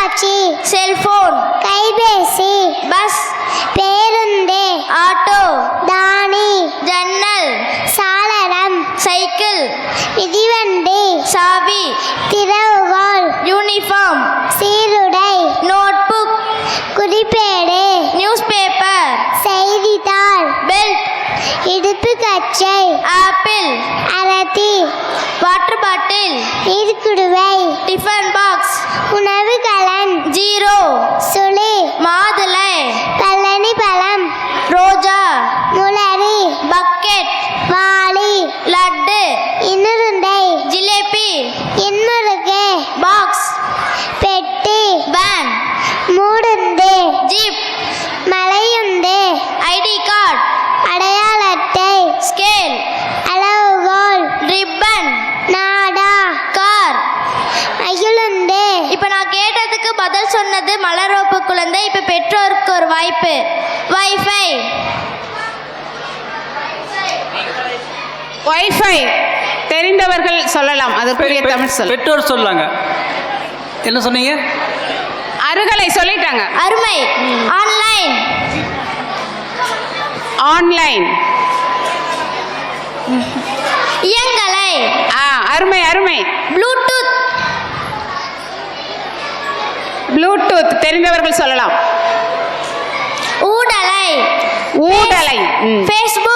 தொலைக்காட்சி, செல்போன், கைபேசி, பஸ், பேருந்து, ஆட்டோ, தானி, ஜன்னல், சாளரம், சைக்கிள், மிதிவண்டி, சாவி, திறவுகோல், யூனிஃபார்ம், சீருடை, நோட்புக், குறிப்பேடு, நியூஸ் பேப்பர், செய்தித்தாள், பெல்ட், இடுப்பு கச்சை, ஆப்பிள், அரத்தி, வாட்டர் பாட்டில், நீர்க்குடுவை, டிஃபன் பாக்ஸ், உணவு கலன், ஜீரோ, சுளி, மாதுளை, கல்லணி பழம், ரோஜா, முளரி, பக்கெட், வாளி, லட்டு, இன்னுருண்டை, ஜிலேபி, இன்முறுக்கு, பாக்ஸ், பெட்டி, வேன், மூடுந்து, ஜீப், மலையுந்து, ஐடி கார்டு, அடையாள அட்டை, ஸ்கேல், அளவுகோல், ரிப்பன், நாடா, கார். மகிழுந்து. இப்ப நான் கேட்டதுக்கு பதில் சொன்னது மலரோப்பு குழந்தை. இப்ப பெற்றோருக்கு ஒரு வாய்ப்பு. வைஃபை. வைஃபை தெரிந்தவர்கள் சொல்லலாம். அதற்குரிய தமிழ் சொல். பெற்றோர் சொல்லாங்க. என்ன சொன்னீங்க? அருகலை சொல்லிட்டாங்க. அருமை. ஆன்லைன். ஆன்லைன். இயங்கலை. அருமை அருமை. ப்ளூடூத். ப்ளூடூத் தெரிந்தவர்கள் சொல்லலாம். ஊடலை. ஊடலை. ஃபேஸ்புக்.